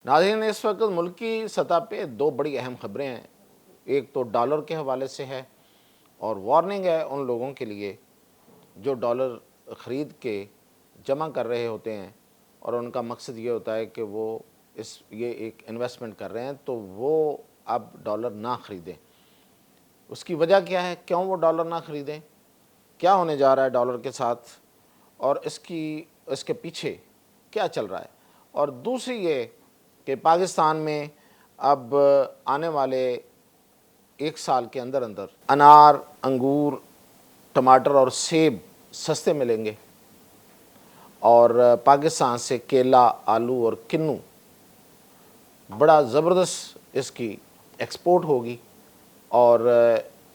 नाज़रीन, इस वक्त मुल्क की सतह पे दो बड़ी अहम खबरें हैं। एक तो डॉलर के हवाले से है और वार्निंग है उन लोगों के लिए जो डॉलर ख़रीद के जमा कर रहे होते हैं और उनका मकसद ये होता है कि वो ये एक इन्वेस्टमेंट कर रहे हैं, तो वो अब डॉलर ना ख़रीदें। उसकी वजह क्या है, क्यों वो डॉलर ना ख़रीदें, क्या होने जा रहा है डॉलर के साथ और इसके पीछे क्या चल रहा है। और दूसरी ये कि पाकिस्तान में अब आने वाले एक साल के अंदर अंदर अनार, अंगूर, टमाटर और सेब सस्ते मिलेंगे और पाकिस्तान से केला, आलू और किन्नू बड़ा ज़बरदस्त इसकी एक्सपोर्ट होगी और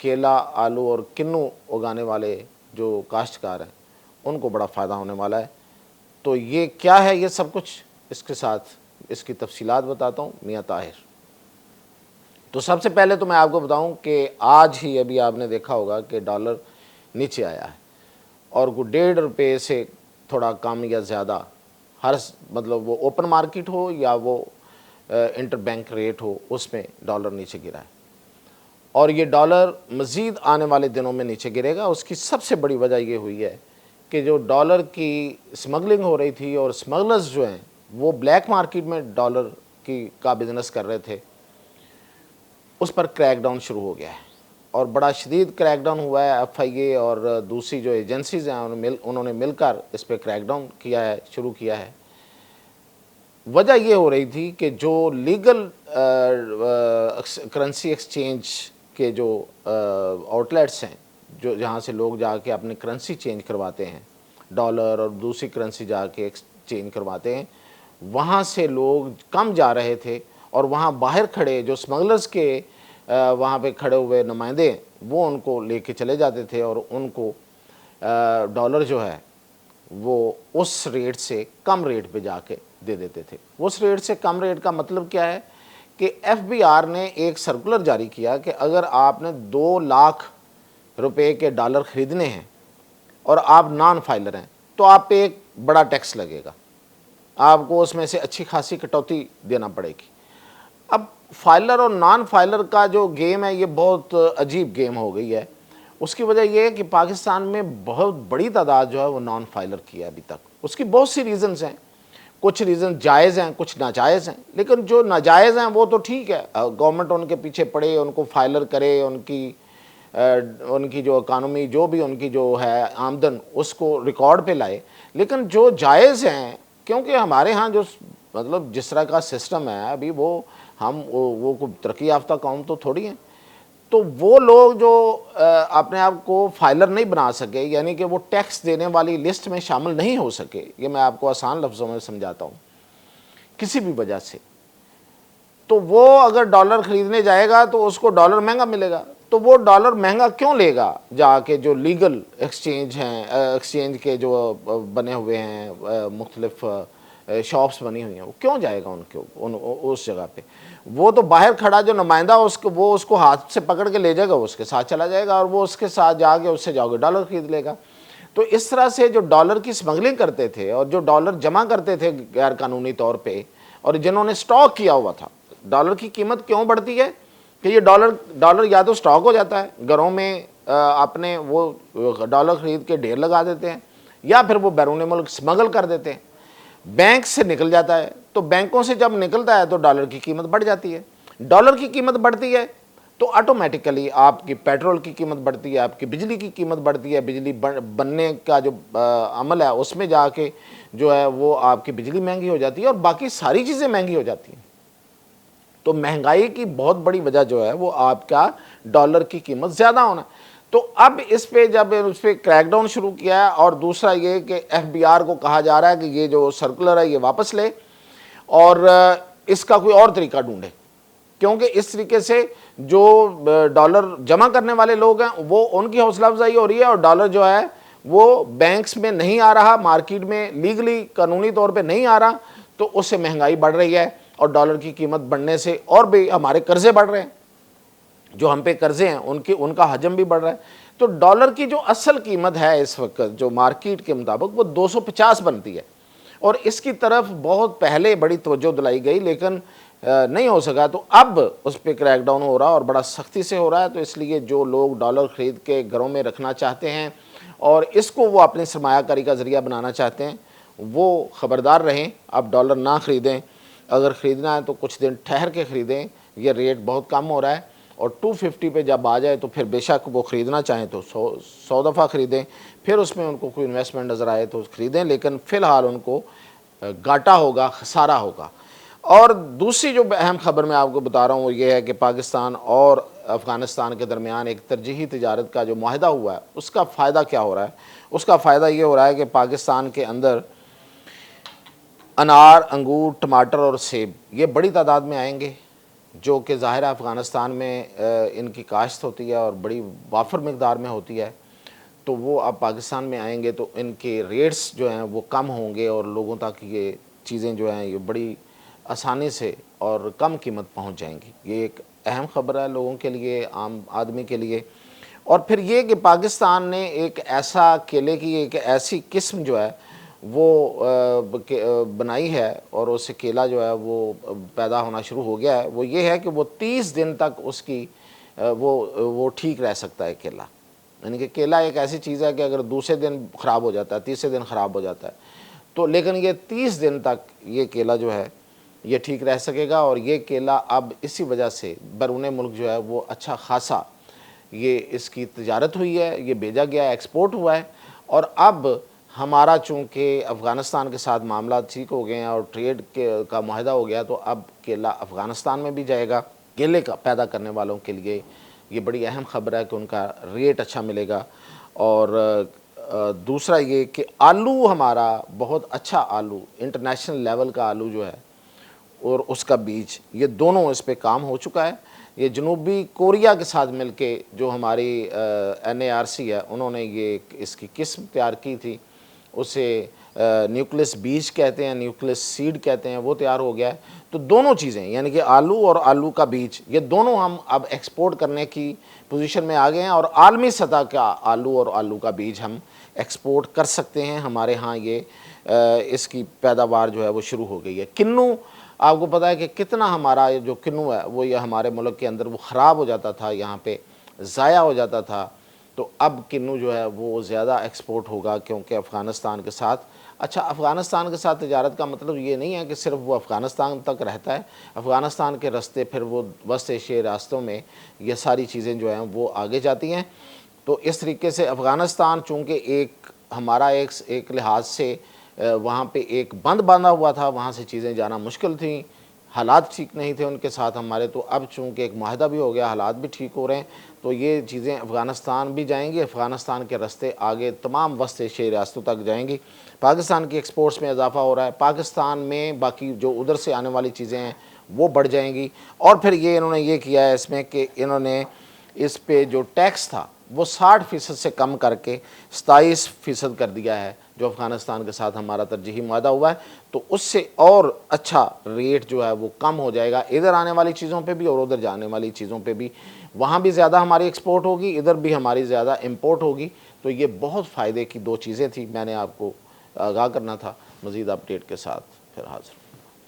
केला, आलू और किन्नू उगाने वाले जो काश्तकार हैं उनको बड़ा फ़ायदा होने वाला है। तो ये क्या है ये सब कुछ, इसके साथ इसकी तफसीलात बताता हूँ मियाँ ताहिर। तो सबसे पहले तो मैं आपको बताऊँ कि आज ही अभी आपने देखा होगा कि डॉलर नीचे आया है और वो ₹1.5 से थोड़ा कम या ज़्यादा हर मतलब वो ओपन मार्केट हो या वो इंटर बैंक रेट हो, उसमें डॉलर नीचे गिरा है और ये डॉलर मज़ीद आने वाले दिनों में नीचे गिरेगा। उसकी सबसे बड़ी वजह ये हुई है कि जो डॉलर की स्मगलिंग हो रही थी और स्मगलर्स जो हैं वो ब्लैक मार्केट में डॉलर का बिज़नेस कर रहे थे, उस पर क्रैकडाउन शुरू हो गया है और बड़ा शदीद क्रैकडाउन हुआ है। FIA और दूसरी जो एजेंसीज़ हैं उन्होंने मिलकर इस पर क्रैकडाउन किया है, शुरू किया है। वजह ये हो रही थी कि जो लीगल करेंसी एक्सचेंज के जो आउटलेट्स हैं, जो जहाँ से लोग जाके अपनी करेंसी चेंज करवाते हैं, डॉलर और दूसरी करेंसी जाके एक्सचेंज करवाते हैं, वहाँ से लोग कम जा रहे थे और वहाँ बाहर खड़े जो स्मगलर्स के वहाँ पे खड़े हुए नुमाइंदे वो उनको लेके चले जाते थे और उनको डॉलर जो है वो उस रेट से कम रेट पे जाके दे देते थे। उस रेट से कम रेट का मतलब क्या है कि FBR ने एक सर्कुलर जारी किया कि अगर आपने 2 लाख रुपए के डॉलर ख़रीदने हैं और आप नॉन फाइलर हैं तो आप पे एक बड़ा टैक्स लगेगा, आपको उसमें से अच्छी खासी कटौती देना पड़ेगी। अब फाइलर और नॉन फाइलर का जो गेम है ये बहुत अजीब गेम हो गई है। उसकी वजह यह है कि पाकिस्तान में बहुत बड़ी तादाद जो है वो नॉन फाइलर की है अभी तक। उसकी बहुत सी रीज़न्स हैं, कुछ रीज़न जायज़ हैं, कुछ नाजायज़ हैं, लेकिन जो नाजायज़ हैं वो तो ठीक है, गवर्नमेंट उनके पीछे पड़े, उनको फाइलर करे, उनकी जो इकानमी जो भी उनकी जो है आमदन उसको रिकॉर्ड पे लाए। लेकिन जो जायज़ हैं, क्योंकि हमारे यहाँ जो मतलब जिस तरह का सिस्टम है अभी वो कोई तरक्की याफ्ता कौम तो थोड़ी हैं, तो वो लोग जो अपने आप को फाइलर नहीं बना सके, यानी कि वो टैक्स देने वाली लिस्ट में शामिल नहीं हो सके, ये मैं आपको आसान लफ्ज़ों में समझाता हूँ, किसी भी वजह से, तो वो अगर डॉलर ख़रीदने जाएगा तो उसको डॉलर महंगा मिलेगा। तो वो डॉलर महंगा क्यों लेगा जाके जो लीगल एक्सचेंज हैं, एक्सचेंज के जो बने हुए हैं, मुख्तलिफ शॉप्स बनी हुई हैं, वो क्यों जाएगा उस जगह पे। वो तो बाहर खड़ा जो नुमाइंदा वो उसको हाथ से पकड़ के ले जाएगा, उसके साथ चला जाएगा और वो उसके साथ जाके उससे जाके डॉलर ख़रीद लेगा। तो इस तरह से जो डॉलर की स्मगलिंग करते थे और जो डॉलर जमा करते थे गैर कानूनी तौर पर और जिन्होंने स्टॉक किया हुआ था, डॉलर की कीमत क्यों बढ़ती है कि ये डॉलर या तो स्टॉक हो जाता है, घरों में अपने वो डॉलर ख़रीद के ढेर लगा देते हैं, या फिर वो बैरून मुल्क स्मगल कर देते हैं, बैंक से निकल जाता है। तो बैंकों से जब निकलता है तो डॉलर की कीमत बढ़ जाती है। डॉलर की कीमत बढ़ती है तो ऑटोमेटिकली आपकी पेट्रोल की कीमत बढ़ती है, आपकी बिजली की कीमत बढ़ती है, बिजली बनने का जो अमल है उसमें जाके जो है वो आपकी बिजली महंगी हो जाती है और बाकी सारी चीज़ें महंगी हो जाती हैं। तो महंगाई की बहुत बड़ी वजह जो है वो आपका डॉलर की कीमत ज़्यादा होना। तो अब इस पे जब उस पर क्रैकडाउन शुरू किया है और दूसरा ये कि FBR को कहा जा रहा है कि ये जो सर्कुलर है ये वापस ले और इसका कोई और तरीका ढूंढे, क्योंकि इस तरीके से जो डॉलर जमा करने वाले लोग हैं वो उनकी हौसला अफजाई हो रही है और डॉलर जो है वो बैंक्स में नहीं आ रहा, मार्केट में लीगली कानूनी तौर पे नहीं आ रहा, तो उससे महंगाई बढ़ रही है और डॉलर की कीमत बढ़ने से और भी हमारे कर्जे बढ़ रहे हैं, जो हम पे कर्जे हैं उनका हजम भी बढ़ रहा है। तो डॉलर की जो असल कीमत है इस वक्त जो मार्केट के मुताबिक वो 250 बनती है اور اس کی طرف بہت پہلے بڑی توجہ دلائی گئی لیکن نہیں ہو سکا، تو اب اس پہ کریک ڈاؤن ہو رہا اور بڑا سختی سے ہو رہا ہے۔ تو اس لیے جو لوگ ڈالر خرید کے گھروں میں رکھنا چاہتے ہیں اور اس کو وہ اپنی سرمایہ کاری کا ذریعہ بنانا چاہتے ہیں، وہ خبردار رہیں، اب ڈالر نہ خریدیں۔ اگر خریدنا ہے تو کچھ دن ٹھہر کے خریدیں، یہ ریٹ بہت کم ہو رہا ہے، اور 250 پہ جب آ جائے تو پھر بے شک وہ خریدنا چاہیں تو 100 دفعہ خریدیں، پھر اس میں ان کو کوئی انویسٹمنٹ نظر آئے تو خریدیں، لیکن فی الحال ان کو گھاٹا ہوگا، خسارہ ہوگا۔ اور دوسری جو اہم خبر میں آپ کو بتا رہا ہوں وہ یہ ہے کہ پاکستان اور افغانستان کے درمیان ایک ترجیحی تجارت کا جو معاہدہ ہوا ہے، اس کا فائدہ کیا ہو رہا ہے؟ اس کا فائدہ یہ ہو رہا ہے کہ پاکستان کے اندر انار، انگور، ٹماٹر اور سیب یہ بڑی تعداد میں آئیں گے، جو کہ ظاہر ہے افغانستان میں ان کی کاشت ہوتی ہے اور بڑی وافر مقدار میں ہوتی ہے، تو وہ اب پاکستان میں آئیں گے تو ان کے ریٹس جو ہیں وہ کم ہوں گے اور لوگوں تک یہ چیزیں جو ہیں یہ بڑی آسانی سے اور کم قیمت پہنچ جائیں گی۔ یہ ایک اہم خبر ہے لوگوں کے لیے، عام آدمی کے لیے۔ اور پھر یہ کہ پاکستان نے ایک ایسا کیلے کی ایک ایسی قسم جو ہے وہ بنائی ہے اور اس سے کیلا جو ہے وہ پیدا ہونا شروع ہو گیا ہے، وہ یہ ہے کہ وہ 30 دن تک اس کی وہ ٹھیک رہ سکتا ہے کیلا۔ یعنی کہ کیلا ایک ایسی چیز ہے کہ اگر دوسرے دن خراب ہو جاتا ہے، تیسرے دن خراب ہو جاتا ہے، تو لیکن یہ 30 دن تک یہ کیلا جو ہے یہ ٹھیک رہ سکے گا۔ اور یہ کیلا اب اسی وجہ سے بیرون ملک جو ہے وہ اچھا خاصا یہ اس کی تجارت ہوئی ہے، یہ بھیجا گیا ہے، ایکسپورٹ ہوا ہے، اور اب ہمارا چونکہ افغانستان کے ساتھ معاملات ٹھیک ہو گئے ہیں اور ٹریڈ کا معاہدہ ہو گیا، تو اب کیلا افغانستان میں بھی جائے گا۔ کیلے کا پیدا کرنے والوں کے لیے یہ بڑی اہم خبر ہے کہ ان کا ریٹ اچھا ملے گا۔ اور دوسرا یہ کہ آلو ہمارا بہت اچھا آلو، انٹرنیشنل لیول کا آلو جو ہے اور اس کا بیج، یہ دونوں اس پہ کام ہو چکا ہے۔ یہ جنوبی کوریا کے ساتھ مل کے جو ہماری NARC ہے، انہوں نے یہ اس کی قسم تیار کی تھی، اسے نیوکلس بیج کہتے ہیں، نیوکلس سیڈ کہتے ہیں، وہ تیار ہو گیا ہے۔ تو دونوں چیزیں یعنی کہ آلو اور آلو کا بیج، یہ دونوں ہم اب ایکسپورٹ کرنے کی پوزیشن میں آ گئے ہیں، اور عالمی سطح کا آلو اور آلو کا بیج ہم ایکسپورٹ کر سکتے ہیں۔ ہمارے ہاں یہ اس کی پیداوار جو ہے وہ شروع ہو گئی ہے۔ کنو، آپ کو پتہ ہے کہ کتنا ہمارا جو کنو ہے وہ یہ ہمارے ملک کے اندر وہ خراب ہو جاتا تھا، یہاں پہ ضائع ہو جاتا تھا، تو اب کنو جو ہے وہ زیادہ ایکسپورٹ ہوگا کیونکہ افغانستان کے ساتھ اچھا افغانستان کے ساتھ تجارت کا مطلب یہ نہیں ہے کہ صرف وہ افغانستان تک رہتا ہے، افغانستان کے راستے پھر وہ وسط ایشیائی راستوں میں یہ ساری چیزیں جو ہیں وہ آگے جاتی ہیں۔ تو اس طریقے سے افغانستان چونکہ ایک ہمارا ایک لحاظ سے وہاں پہ ایک بند باندھا ہوا تھا، وہاں سے چیزیں جانا مشکل تھیں، حالات ٹھیک نہیں تھے ان کے ساتھ ہمارے، تو اب چونکہ ایک معاہدہ بھی ہو گیا، حالات بھی ٹھیک ہو رہے ہیں، تو یہ چیزیں افغانستان بھی جائیں گی، افغانستان کے راستے آگے تمام وسط ایشیائی ریاستوں تک جائیں گی۔ پاکستان کی ایکسپورٹس میں اضافہ ہو رہا ہے، پاکستان میں باقی جو ادھر سے آنے والی چیزیں ہیں وہ بڑھ جائیں گی۔ اور پھر یہ انہوں نے یہ کیا ہے اس میں کہ انہوں نے اس پہ جو ٹیکس تھا وہ 60% سے کم کر کے 27% کر دیا ہے، جو افغانستان کے ساتھ ہمارا ترجیحی معاہدہ ہوا ہے، تو اس سے اور اچھا ریٹ جو ہے وہ کم ہو جائے گا ادھر آنے والی چیزوں پہ بھی اور ادھر جانے والی چیزوں پہ بھی، وہاں بھی زیادہ ہماری ایکسپورٹ ہوگی، ادھر بھی ہماری زیادہ امپورٹ ہوگی۔ تو یہ بہت فائدے کی دو چیزیں تھیں، میں نے آپ کو آگاہ کرنا تھا۔ مزید اپڈیٹ کے ساتھ پھر حاضر۔